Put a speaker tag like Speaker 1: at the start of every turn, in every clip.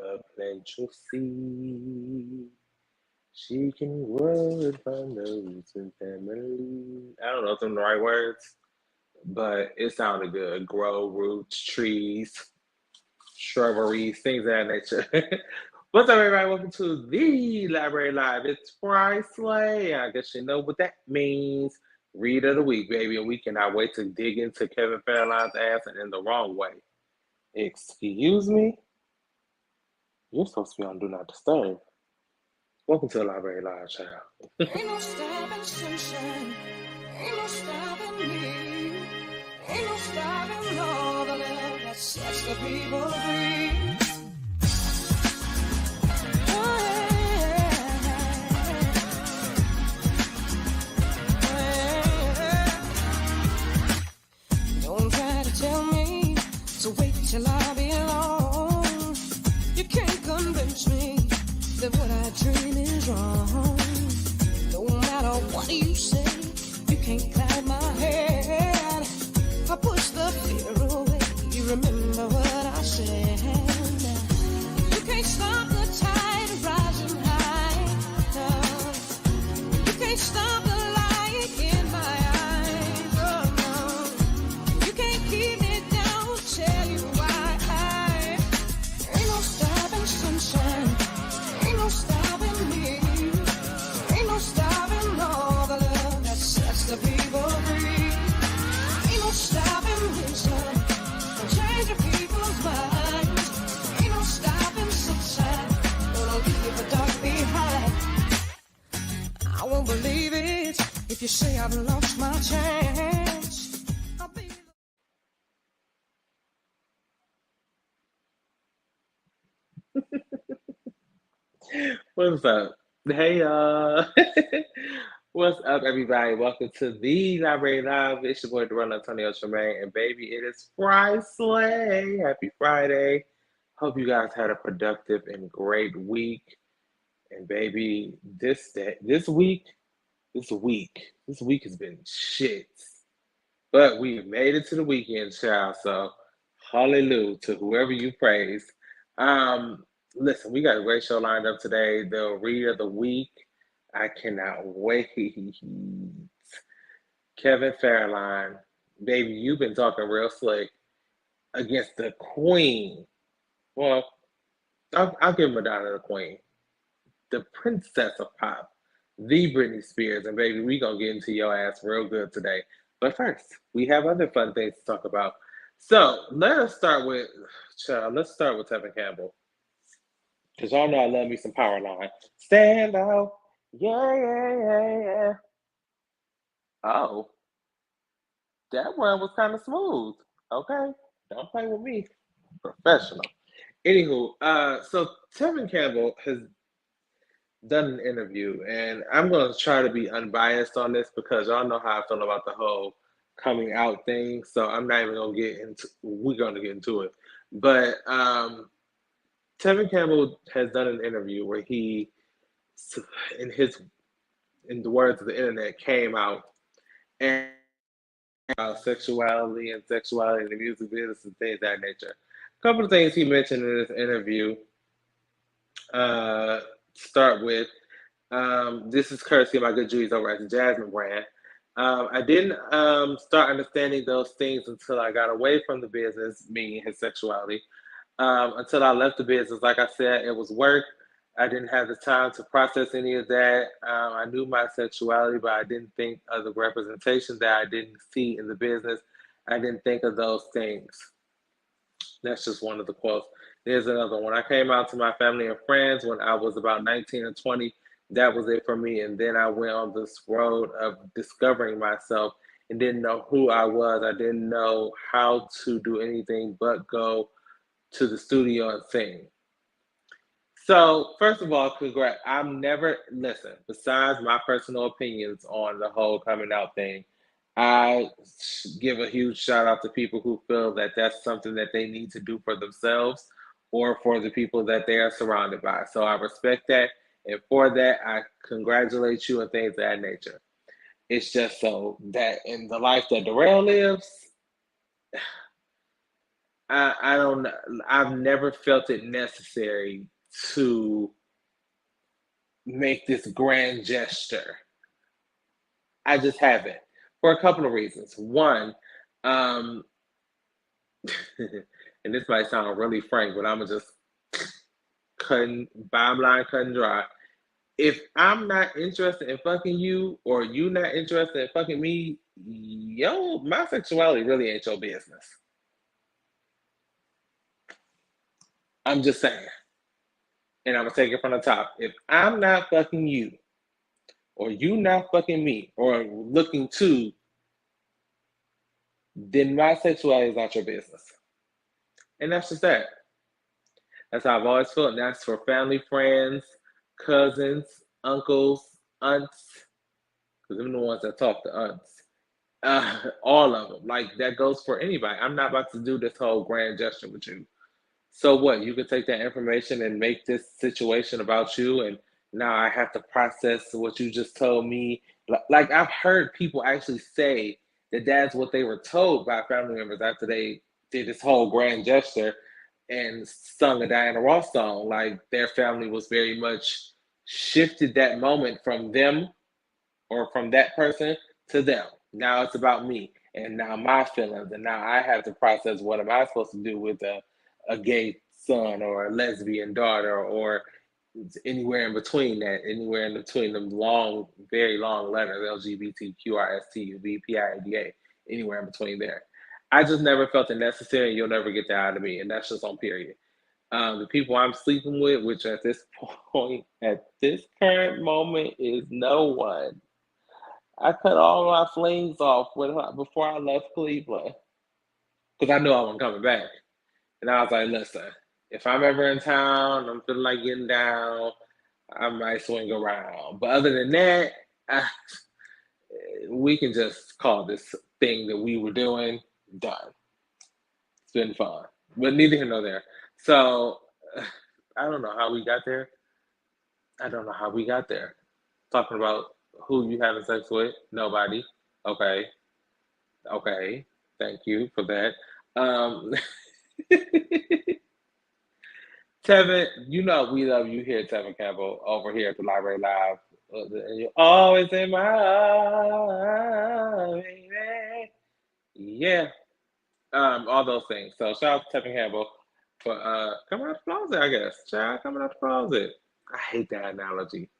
Speaker 1: a plant your seed. She can grow it from the roots and family. I don't know if them the right words, but it sounded good. Grow roots, trees, shrubberies, things of that nature. What's up, everybody? Welcome to the Library Live. It's Friday. I guess you know what that means. Read of the week, baby. And we cannot wait to dig into Kevin Federline's ass and in the wrong way. Excuse me? You're supposed to be on Do Not Disturb. Welcome to the Library Live, child.
Speaker 2: Ain't no stopping sunshine. Ain't no stopping me. Ain't no stopping all the love that sets the people free. Oh, yeah. Don't try to tell me to wait till I belong. You can't convince me that what I dream is wrong. No matter what you say, you can't cloud my head. I push the fear away. You remember what I said. You can't stop the tide rising high. No. You can't stop the light in my eyes. Oh no. You can't keep me down. I'll tell you why. Ain't no stopping sunshine. Ain't no stopping me. Ain't no stopping all the love that sets the people free. Ain't no stopping wisdom from changing people's minds. Ain't no stopping sunshine. Gonna leave the dark behind. I won't believe it if you say I've lost my chance. I'll be
Speaker 1: What's up? Hey, y'all. What's up, everybody? Welcome to the Library Live. It's your boy, Durell Antonio Tremaine, and baby, it is Friday. Happy Friday. Hope you guys had a productive and great week. And baby, this week has been shit. But we made it to the weekend, child. So hallelujah to whoever you praise. Listen, we got a great show lined up today. The read of the week. I cannot wait. Kevin Federline, baby, you've been talking real slick against the queen. Well, I'll give Madonna the queen, the princess of pop, the Britney Spears, and baby, we gonna get into your ass real good today. But first, we have other fun things to talk about. So let's start with Tevin Campbell. Cause y'all know I love me some Powerline. Stand out. Yeah, yeah, yeah, yeah. Oh, that one was kind of smooth. Okay. Don't play with me. Professional. Anywho, so Tevin Campbell has done an interview, and I'm gonna try to be unbiased on this because y'all know how I feel about the whole coming out thing. So I'm not even gonna get into. We're gonna get into it, but Tevin Campbell has done an interview where he, in the words of the internet, came out and about sexuality and sexuality in the music business and things of that nature. A couple of things he mentioned in this interview. Start with this is courtesy of my good Juice over at the Jasmine brand. I didn't start understanding those things until I got away from the business, meaning his sexuality. Until I left the business, like I said, it was work. I didn't have the time to process any of that. I knew my sexuality, but I didn't think of the representation that I didn't see in the business. I didn't think of those things. That's just one of the quotes. There's another one. I came out to my family and friends when I was about 19 and 20. That was it for me. And then I went on this road of discovering myself and didn't know who I was. I didn't know how to do anything but go to the studio and sing. So, first of all, congrats. Besides my personal opinions on the whole coming out thing, I give a huge shout out to people who feel that that's something that they need to do for themselves or for the people that they are surrounded by. So I respect that. And for that, I congratulate you and things of that nature. It's just so that in the life that Durell lives, I don't. I've never felt it necessary to make this grand gesture. I just haven't for a couple of reasons. One, um, and this might sound really frank, but I'm gonna just bottom line, cut and dry. If I'm not interested in fucking you, or you not interested in fucking me, yo, my sexuality really ain't your business. I'm just saying, and I'm gonna take it from the top. If I'm not fucking you, or you not fucking me, or looking to, then my sexuality is not your business. And that's just that. That's how I've always felt. And that's for family, friends, cousins, uncles, aunts, because I'm the ones that talk to aunts. All of them. Like, that goes for anybody. I'm not about to do this whole grand gesture with you. So what? You can take that information and make this situation about you, and now I have to process what you just told me. Like, I've heard people actually say that that's what they were told by family members after they did this whole grand gesture and sung a Diana Ross song. Like, their family was very much shifted that moment from them, or from that person, to them. Now it's about me, and now my feelings, and now I have to process what am I supposed to do with a gay son, or a lesbian daughter, or anywhere in between that, anywhere in between them long, very long letters, LGBTQRSTUVPIADA, anywhere in between there. I just never felt it necessary, and you'll never get that out of me, and that's just on period. The people I'm sleeping with, which at this point, at this current moment, is no one. I cut all my flings off with her before I left Cleveland, because I knew I wasn't coming back. And I was like, listen, if I'm ever in town, I'm feeling like getting down, I might swing around. But other than that, we can just call this thing that we were doing done. It's been fun, but neither here nor there. So I don't know how we got there. I don't know how we got there. Talking about who you having sex with? Nobody. Okay. Okay. Thank you for that. Um, Tevin, you know we love you here, Tevin Campbell, over here at the Library Live. And you're always in my heart, baby. Yeah. All those things. So shout out to Tevin Campbell for coming out the closet, I guess. Child coming out the closet. I hate that analogy.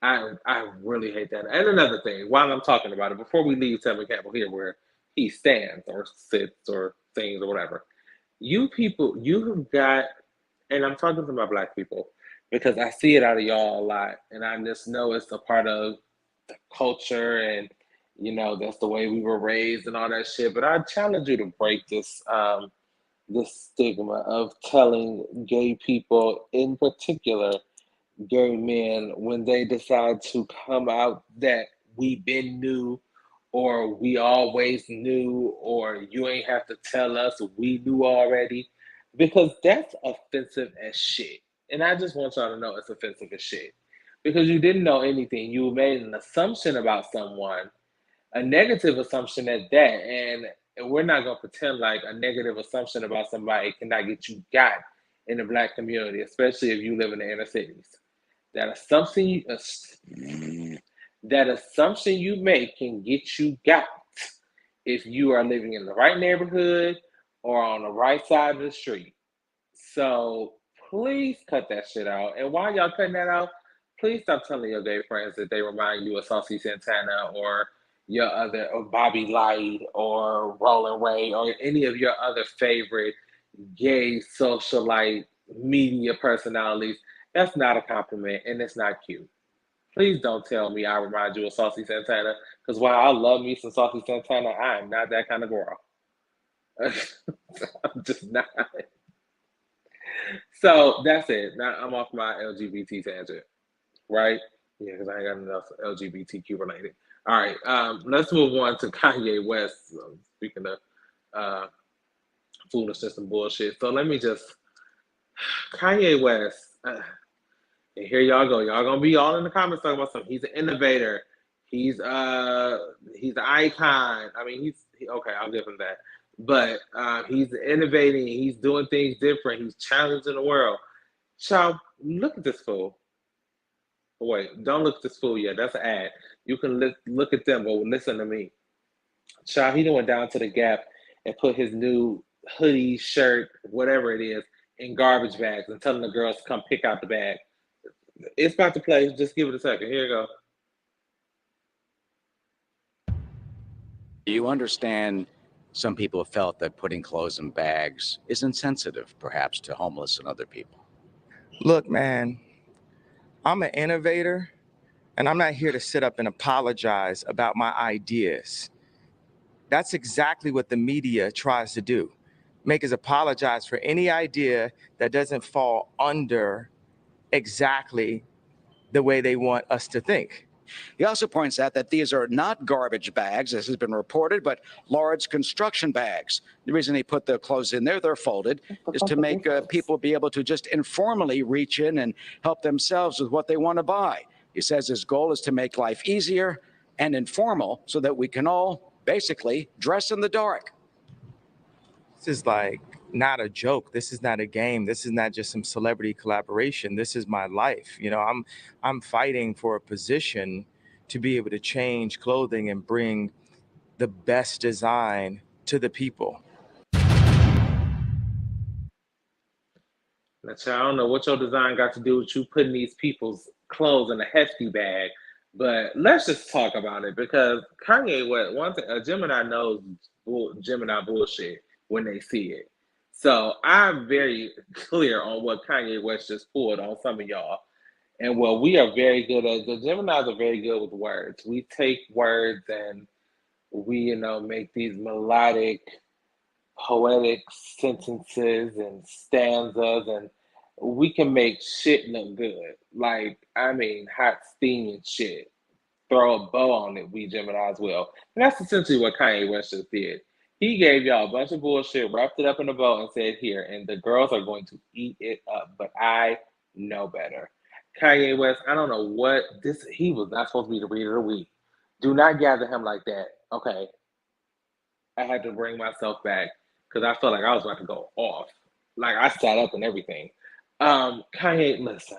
Speaker 1: I really hate that. And another thing, while I'm talking about it, before we leave Tevin Campbell here where he stands or sits or sings or whatever, you people, you have got, and I'm talking to my black people because I see it out of y'all a lot, and I just know it's a part of the culture, and that's the way we were raised and all that shit. But I challenge you to break this stigma of telling gay people, in particular gay men, when they decide to come out, that we been knew, or we always knew, or you ain't have to tell us, we knew already, because that's offensive as shit. And I just want y'all to know it's offensive as shit, because you didn't know anything. You made an assumption about someone, a negative assumption at that, and we're not going to pretend like a negative assumption about somebody cannot get you got in the black community, especially if you live in the inner cities. That assumption you make can get you got if you are living in the right neighborhood or on the right side of the street. So please cut that shit out. And while y'all cutting that out, please stop telling your gay friends that they remind you of Saucy Santana, or your other, or Bobby Light, or Roland Ray, or any of your other favorite gay socialite media personalities. That's not a compliment, and it's not cute. Please don't tell me I remind you of Saucy Santana, because while I love me some Saucy Santana, I am not that kind of girl. I'm just not. So that's it. Now I'm off my LGBT tangent, right? Yeah, because I ain't got enough LGBTQ related. All right, let's move on to Kanye West. Speaking of foolishness and bullshit, so let me just Kanye West. And here y'all go. Y'all gonna be all in the comments talking about something. He's an innovator. He's an icon. I mean, okay, I'll give him that. but he's innovating. He's doing things different. He's challenging the world. Child, look at this fool. Wait, don't look at this fool yet. That's an ad. You can look at them, but listen to me. Child, he went down to the Gap and put his new hoodie, shirt, whatever it is, in garbage bags and telling the girls to come pick out the bag. It's about to play. Just give it a second. Here you go.
Speaker 3: You understand some people have felt that putting clothes in bags is insensitive, perhaps, to homeless and other people.
Speaker 4: Look, man, I'm an innovator, and I'm not here to sit up and apologize about my ideas. That's exactly what the media tries to do. Make us apologize for any idea that doesn't fall under exactly the way they want us to think.
Speaker 3: He also points out that these are not garbage bags, as has been reported, but large construction bags. The reason they put the clothes in there, they're folded, is to make people be able to just informally reach in and help themselves with what they want to buy. He says his goal is to make life easier and informal so that we can all basically dress in the dark.
Speaker 4: This is like not a joke. This is not a game. This is not just some celebrity collaboration. This is my life. You know, I'm fighting for a position to be able to change clothing and bring the best design to the people.
Speaker 1: Now, child, I don't know what your design got to do with you putting these people's clothes in a hefty bag, but let's just talk about it because Kanye, what one thing, a Gemini knows Gemini bullshit when they see it. So I'm very clear on what Kanye West just pulled on some of y'all. And what we are very good at, the Geminis are very good with words. We take words and we, make these melodic poetic sentences and stanzas, and we can make shit look good. Like, I mean, hot steaming shit. Throw a bow on it, we Geminis will. And that's essentially what Kanye West just did. He gave y'all a bunch of bullshit, wrapped it up in a bow, and said, here, and the girls are going to eat it up. But I know better. Kanye West, I don't know what this, he was not supposed to be the reader of the week. Do not gather him like that. Okay. I had to bring myself back because I felt like I was about to go off. Like I sat up and everything. Kanye, listen.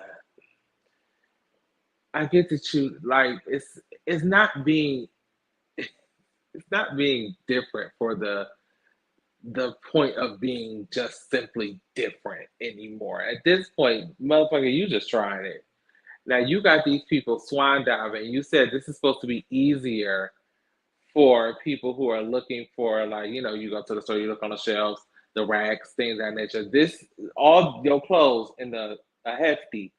Speaker 1: I get that you like it's not being it's not being different for the point of being just simply different anymore. At this point, motherfucker, you just trying it. Now you got these people swan diving. You said this is supposed to be easier for people who are looking for, like, you go to the store, you look on the shelves, the racks, things of that nature. This, all your clothes in a hefty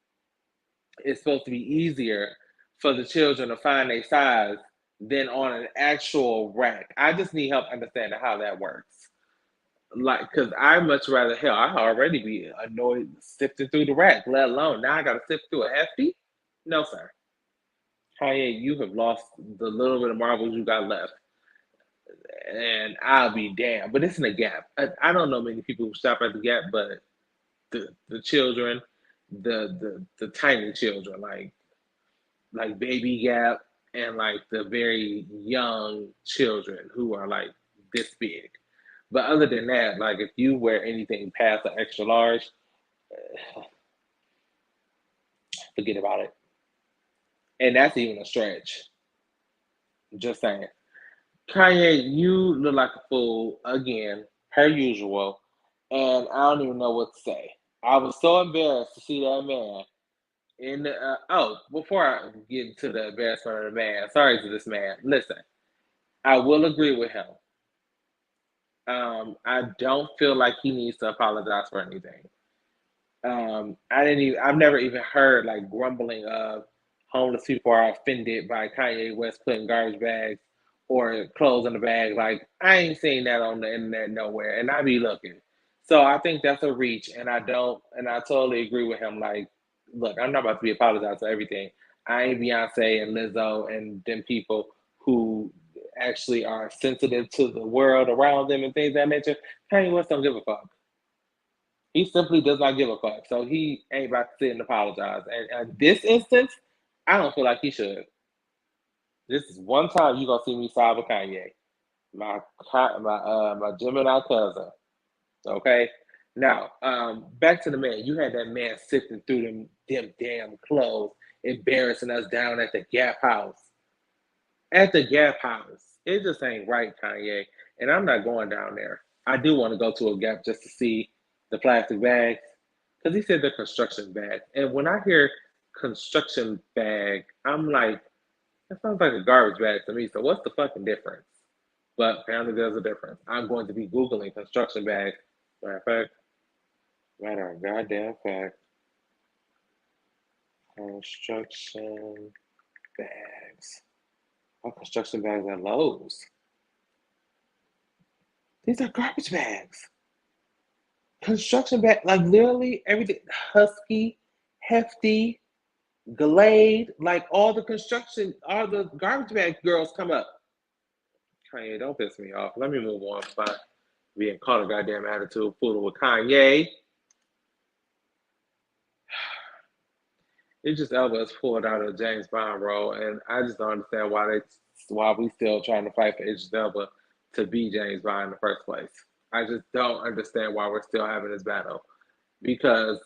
Speaker 1: is supposed to be easier for the children to find a size than on an actual rack. I just need help understanding how that works. Like, because I much rather, hell, I already be annoyed sifting through the rack, let alone now I got to sift through a hefty. No, sir. Kanye, you have lost the little bit of marbles you got left. And I'll be damned. But it's in the Gap. I don't know many people who shop at the Gap, but the children, the tiny children, like baby Gap and like the very young children who are like this big. But other than that, like if you wear anything past an extra large, forget about it. And that's even a stretch. Just saying. Kanye, you look like a fool again, per usual, and I don't even know what to say. I was so embarrassed to see that man in the. Before I get into the embarrassment of the man, sorry to this man. Listen, I will agree with him. I don't feel like he needs to apologize for anything. I've never even heard like grumbling of homeless people are offended by Kanye West putting garbage bags or clothes in the bag. Like I ain't seen that on the internet nowhere, and I be looking. So I think that's a reach, and I totally agree with him. Like, look, I'm not about to be apologized for everything. I ain't Beyonce and Lizzo and them people who actually are sensitive to the world around them and things of that nature. Kanye West don't give a fuck. He simply does not give a fuck. So he ain't about to sit and apologize. And in this instance, I don't feel like he should. This is one time you gonna see me side with Kanye. my Gemini cousin. Okay. Now, back to the man. You had that man sifting through them damn clothes, embarrassing us down at the Gap House. At the Gap House. It just ain't right, Kanye. And I'm not going down there. I do want to go to a Gap just to see the plastic bags. Because he said they're construction bags. And when I hear construction bag, I'm like, that sounds like a garbage bag to me. So what's the fucking difference? But apparently there's a difference. I'm going to be Googling construction bags. Matter of goddamn fact. Construction bags. Oh, construction bags at Lowe's. These are garbage bags. Construction bag, like literally everything. Husky, hefty, Glade, like all the garbage bag girls come up. Kanye, don't piss me off. Let me move on by being caught a goddamn attitude fooling with Kanye. Idris Elba is pulled out of the James Bond role, and I just don't understand why we still trying to fight for Idris Elba to be James Bond in the first place. I just don't understand why we're still having this battle. Because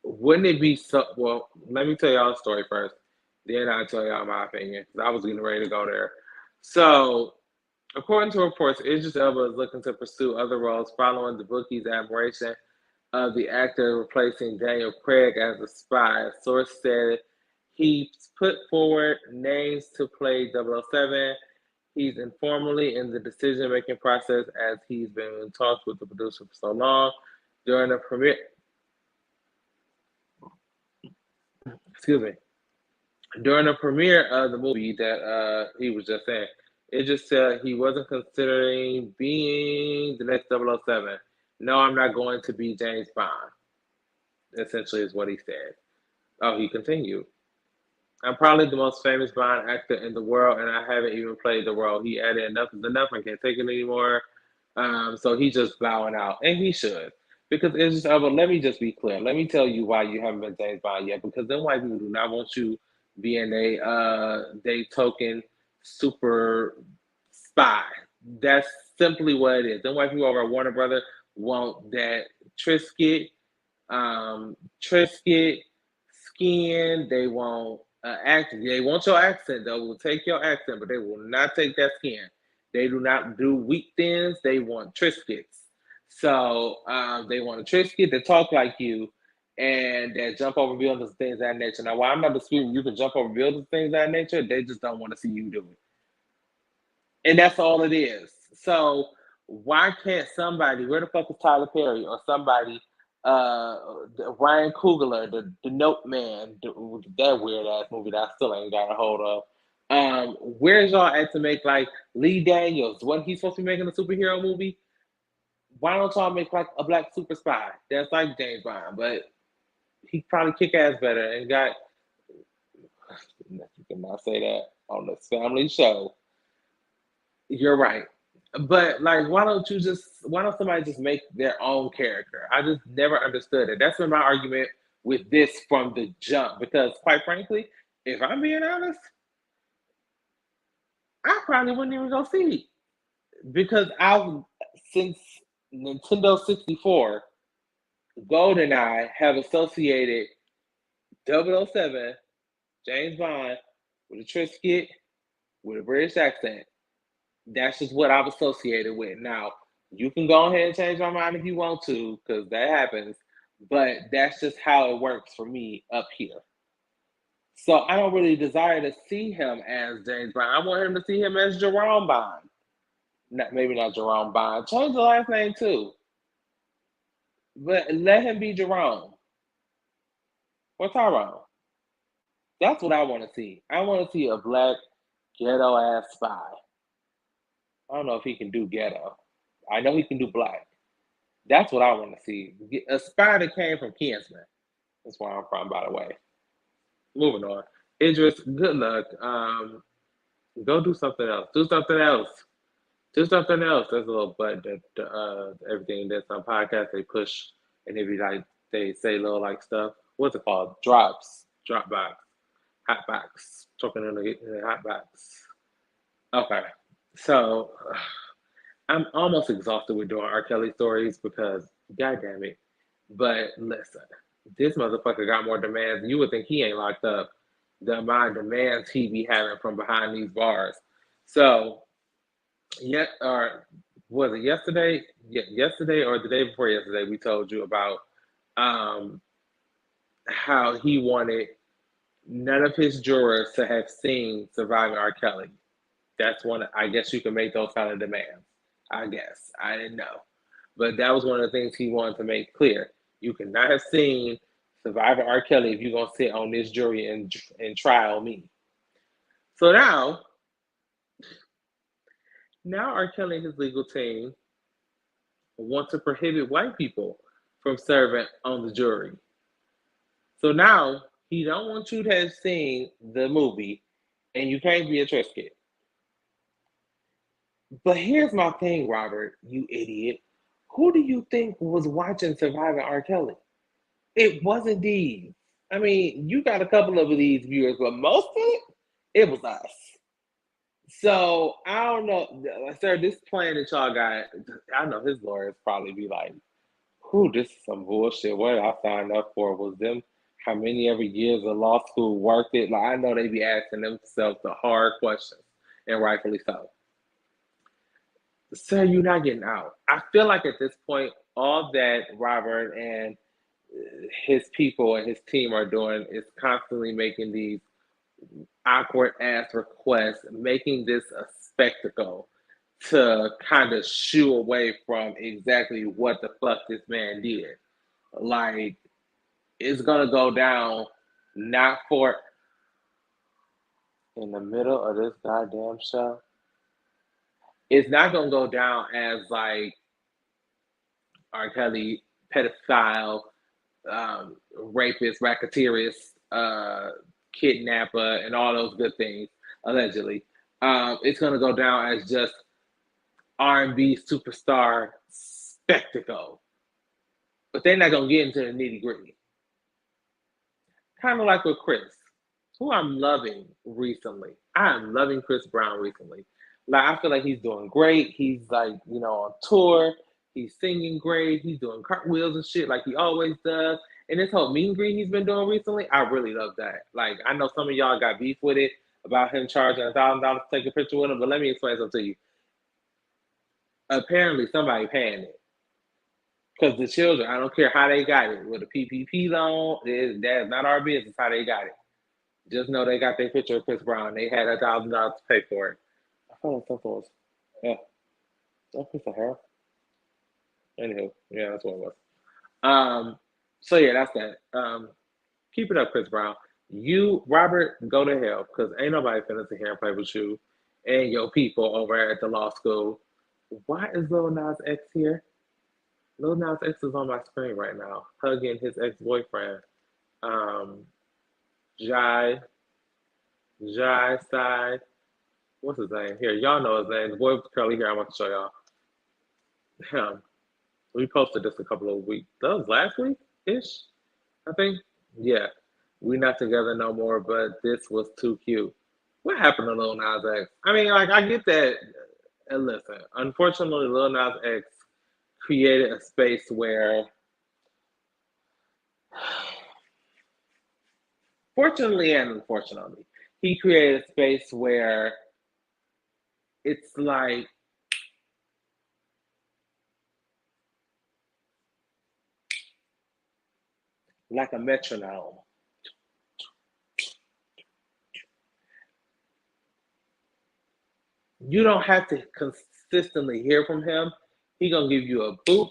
Speaker 1: wouldn't it be so? Well, let me tell y'all a story first. Then I'll tell y'all my opinion, because I was getting ready to go there. So, according to reports, Idris Elba is looking to pursue other roles following the bookie's admiration of the actor replacing Daniel Craig as a spy. A source said he's put forward names to play 007. He's informally in the decision-making process as he's been in talks with the producer for so long. During the premiere, during the premiere of the movie that he was just saying, it just said he wasn't considering being the next 007. No, I'm not going to be James Bond, essentially is what he said. Oh, he continued. I'm probably the most famous Bond actor in the world, and I haven't even played the role. He added, enough is enough, I can't take it anymore. So he's just bowing out, and he should. Because it's just, let me just be clear. Let me tell you why you haven't been James Bond yet. Because then white people do not want you being they token super spy. That's simply what it is. Then white people over at Warner Brother want that Trisket skin. They want accent. They want your accent. They will take your accent, but they will not take that skin. They do not do wheat thins. They want Triscuits. So they want a Triscuit that talk like you and that jump over buildings and things of that nature. Now, while I'm not disputing you can jump over buildings and things of that nature, they just don't want to see you do it. And that's all it is. So why can't somebody, where the fuck is Tyler Perry or somebody, Ryan Coogler, the Note Man, that weird ass movie that I still ain't got a hold of. Where's y'all at to make like Lee Daniels? Wasn't he supposed to be making a superhero movie? Why don't y'all make like a black super spy that's like James Bond, but he probably kick ass better and got. You cannot say that on this family show. You're right. But like, why don't somebody just make their own character? I just never understood it. That's been my argument with this from the jump. Because quite frankly, if I'm being honest, I probably wouldn't even go see it. Because since Nintendo 64, GoldenEye have associated 007, James Bond, with a Trisket, with a British accent. That's just what I've associated with. Now, you can go ahead and change my mind if you want to, because that happens. But that's just how it works for me up here. So I don't really desire to see him as James Bond. I want him to see him as Jerome Bond. Maybe not Jerome Bond. Change the last name too. But let him be Jerome. Or Tyrone. That's what I want to see. I want to see a black ghetto ass spy. I don't know if he can do ghetto. I know he can do black. That's what I want to see. A spy that came from Kinsman. That's where I'm from, by the way. Moving on. Idris, good luck. Go do something else. Do something else. There's a little button that everything that's on podcast they push, and they be like they say little like stuff. What's it called? Dropbox, hotbox. Talking in the hotbox. Okay, so I'm almost exhausted with doing R. Kelly stories because, god damn it. But listen, this motherfucker got more demands. You would think he ain't locked up. The amount of demands he be having from behind these bars. So, yet, or was it yesterday? Yeah, yesterday or the day before yesterday, we told you about um, how he wanted none of his jurors to have seen Surviving R. Kelly. That's one. I guess you can make those kind of demands. I guess I didn't know, but that was one of the things he wanted to make clear. You cannot have seen Survivor R. Kelly if you're gonna sit on this jury and trial me. So now R. Kelly and his legal team want to prohibit white people from serving on the jury. So now he don't want you to have seen the movie, and you can't be a Trisket. But here's my thing, Robert, you idiot. Who do you think was watching Surviving R. Kelly? It wasn't these. I mean, you got a couple of these viewers, but most of it was us. So I don't know, sir. This plan that y'all got, I know his lawyers probably be like, "Who? This is some bullshit. What did I signed up for? Was them how many every years of law school worth it?" Like I know they be asking themselves the hard questions, and rightfully so. Sir, you're not getting out. I feel like at this point, all that Robert and his people and his team are doing is constantly making these awkward ass requests, making this a spectacle to kind of shoo away from exactly what the fuck this man did. Like, it's gonna go down not for in the middle of this goddamn show. It's not gonna go down as like R. Kelly pedophile, rapist, racketeerist, kidnapper, and all those good things, allegedly. It's gonna go down as just R&B superstar spectacle, but they're not gonna get into the nitty gritty. Kind of like with Chris, who I'm loving recently. I am loving Chris Brown recently. Like I feel like he's doing great. He's like, on tour. He's singing great. He's doing cartwheels and shit like he always does. And this whole meet and greet he's been doing recently, I really love that. Like I know some of y'all got beef with it about him charging $1,000 to take a picture with him, but let me explain something to you. Apparently somebody paying it. Because the children, I don't care how they got it, with a PPP loan, that's not our business how they got it. Just know they got their picture of Chris Brown. They had $1,000 to pay for it. I thought it was that piece of hair. Anywho, yeah, that's what it was. So yeah, that's that. Keep it up, Chris Brown. You, Robert, go to hell, because ain't nobody finna sit here and play with you and your people over at the law school. Why is Lil Nas X here? Lil Nas X is on my screen right now, hugging his ex-boyfriend. Jai Side. What's his name? Here, y'all know his name. The boy with the curly hair, I want to show y'all. Him. We posted this a couple of weeks. That was last week-ish, I think. Yeah. We not together no more, but this was too cute. What happened to Lil Nas X? I mean, like, I get that. And listen, unfortunately, Lil Nas X created a space where, fortunately and unfortunately, he created a space where it's like a metronome. You don't have to consistently hear from him. He gonna give you a boop,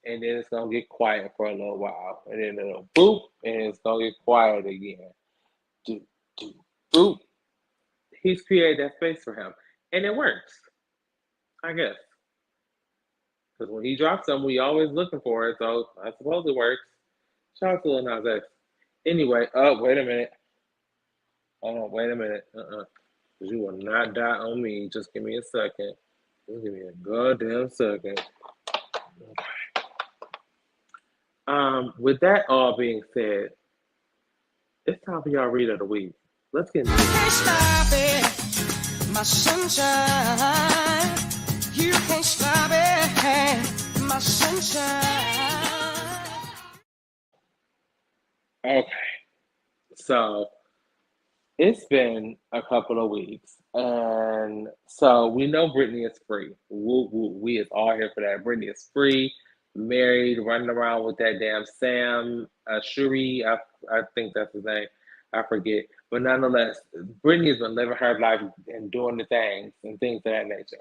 Speaker 1: and then it's gonna get quiet for a little while, and then it'll boop, and it's gonna get quiet again. Do boop. He's created that space for him, and it works, I guess. Because when he drops something, we always looking for it, so I suppose it works. Shout out to Lil Nas X. Anyway, wait a minute. Wait a minute. You will not die on me. Just give me a second. Just give me a goddamn second. Okay. With that all being said, it's time for y'all read of the week. Let's get into it.
Speaker 2: Can't stop it, my sunshine. You can't stop it, my sunshine.
Speaker 1: Okay, so it's been a couple of weeks, and so we know Brittany is free. We is all here for that. Brittany is free, married, running around with that damn Sam Shuri. I think that's his name. I forget, but nonetheless, Brittany has been living her life and doing the things and things of that nature.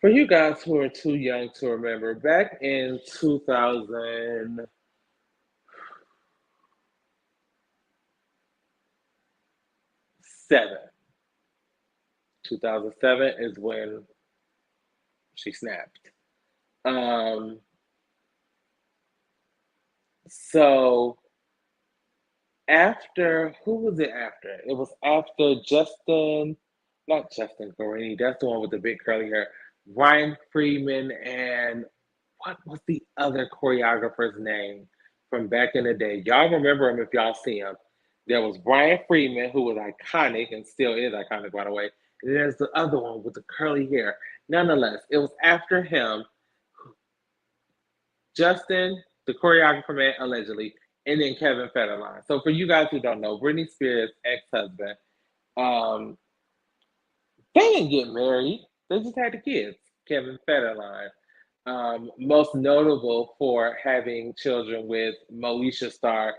Speaker 1: For you guys who are too young to remember, back in 2007, 2007 is when she snapped. Um, so after, who was it after? It was after Justin, not Justin Guarini, that's the one with the big curly hair. Ryan Freeman and what was the other choreographer's name from back in the day? Y'all remember him if y'all see him. There was Brian Freeman, who was iconic and still is iconic, by the way. And there's the other one with the curly hair. Nonetheless, it was after him, Justin, the choreographer man, allegedly, and then Kevin Federline. So for you guys who don't know, Britney Spears' ex-husband, they didn't get married. They just had the kids, Kevin Federline. Most notable for having children with Moesha star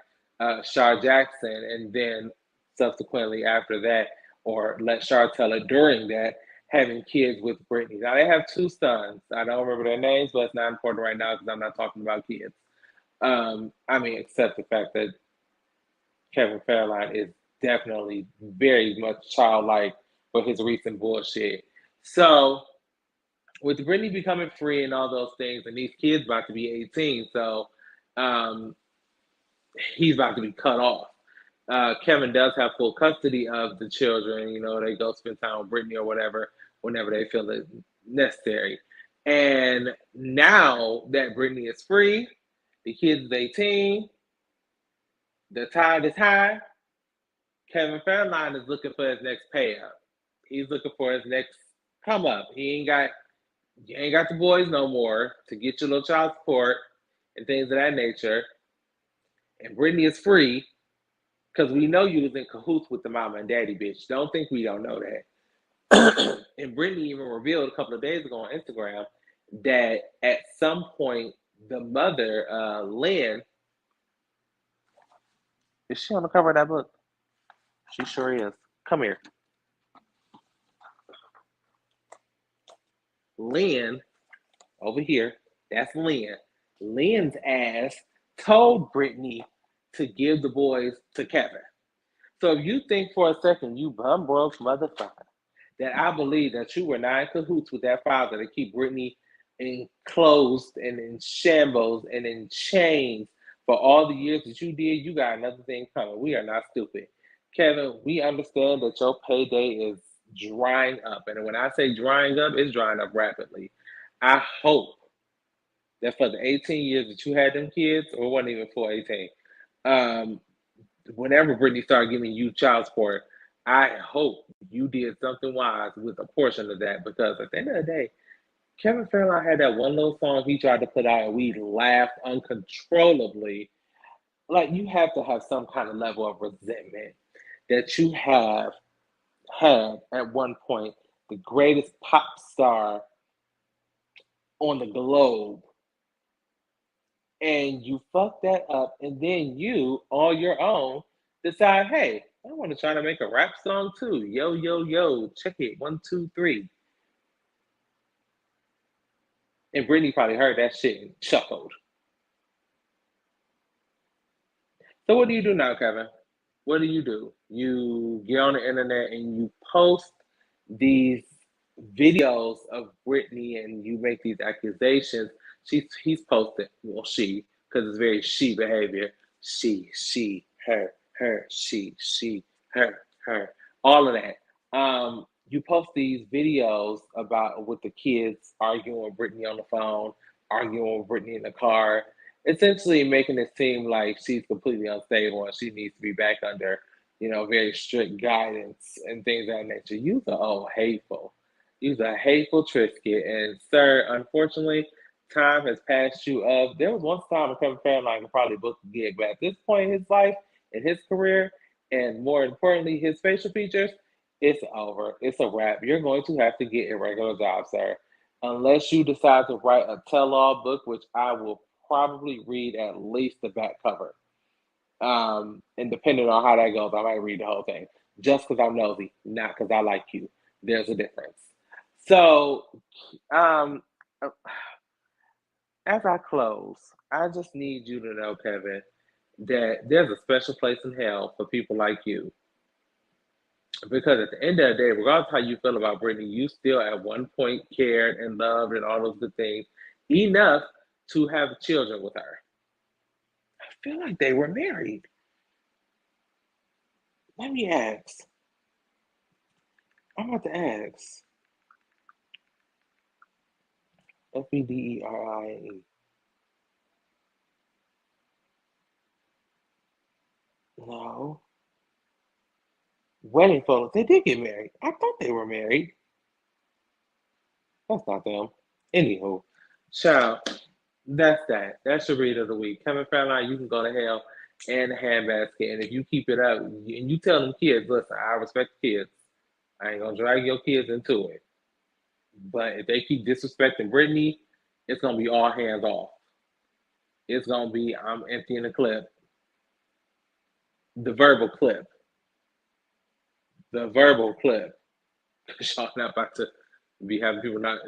Speaker 1: Shar Jackson, and then subsequently after that, or let Shar tell it during that, having kids with Britney. Now they have two sons. I don't remember their names, but it's not important right now because I'm not talking about kids. I mean, except the fact that Kevin Federline is definitely very much childlike for his recent bullshit. So with Britney becoming free and all those things, and these kids about to be 18, so he's about to be cut off. Kevin does have full custody of the children. You know, they go spend time with Britney or whatever whenever they feel it necessary. And now that Britney is free, the kid is 18, the tide is high, Kevin Federline is looking for his next pay up. He's looking for his next come up. You ain't got the boys no more to get your little child support and things of that nature. And Britney is free because we know you was in cahoots with the mama and daddy bitch. Don't think we don't know that. And Britney even revealed a couple of days ago on Instagram that at some point the mother, Lynn, is she on the cover of that book? She sure is. Come here. Lynn, over here, that's Lynn. Lynn's ass told Britney to give the boys to Kevin. So if you think for a second, you bum broke motherfucker, that I believe that you were not in cahoots with that father to keep Britney enclosed and in shambles and in chains for all the years that you did, you got another thing coming. We are not stupid. Kevin, we understand that your payday is drying up. And when I say drying up, it's drying up rapidly. I hope that for the 18 years that you had them kids, or it wasn't even for 18, whenever Britney started giving you child support, I hope you did something wise with a portion of that, because at the end of the day, Kevin Federline had that one little song he tried to put out and we laughed uncontrollably. Like, you have to have some kind of level of resentment that you have had at one point the greatest pop star on the globe, and you fuck that up, and then you, on your own, decide, hey, I want to try to make a rap song too. Yo, yo, yo, check it, 1, 2, 3. And Britney probably heard that shit and chuckled. So what do you do now, Kevin? What do? You get on the internet and you post these videos of Britney and you make these accusations. He's posted, well, she, because it's very she behavior. She, her, she, her, all of that. You post these videos about with the kids arguing with Britney on the phone, arguing with Britney in the car, essentially making it seem like she's completely unstable and she needs to be back under, very strict guidance and things of that nature. You are all hateful. You's a hateful Trisket. And sir, unfortunately, time has passed you up. There was once a time when Kevin Federline could probably book a gig, but at this point in his life, in his career, and more importantly, his facial features, it's over. It's a wrap. You're going to have to get a regular job, sir. Unless you decide to write a tell-all book, which I will probably read at least the back cover. And depending on how that goes, I might read the whole thing. Just because I'm nosy, not because I like you. There's a difference. So, um, as I close, I just need you to know, Kevin, that there's a special place in hell for people like you. Because at the end of the day, regardless of how you feel about Brittany, you still at one point cared and loved and all those good things enough to have children with her. I feel like they were married. Let me ask. I'm about to ask. Federline. No. Wedding photos. They did get married. I thought they were married. That's not them. Anywho, child, that's that. That's your read of the week. Kevin Federline, you can go to hell and the handbasket. And if you keep it up and you tell them kids, listen, I respect the kids. I ain't gonna drag your kids into it. But if they keep disrespecting Brittany, it's gonna be all hands off. It's gonna be I'm emptying the clip. The verbal clip. The verbal clip. Y'all not about to be having people not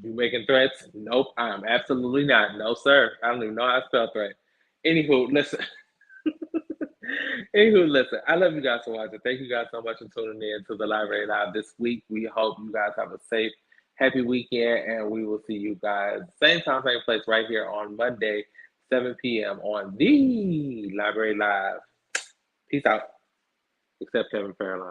Speaker 1: be making threats. Nope, I'm absolutely not. No, sir. I don't even know how to spell threat. Anywho, listen. Anywho, listen. I love you guys for watching. Thank you guys so much for tuning in to the Library Live this week. We hope you guys have a safe, happy weekend, and we will see you guys same time, same place right here on Monday, 7 p.m. on the Library Live. Peace out. Except Kevin Federline.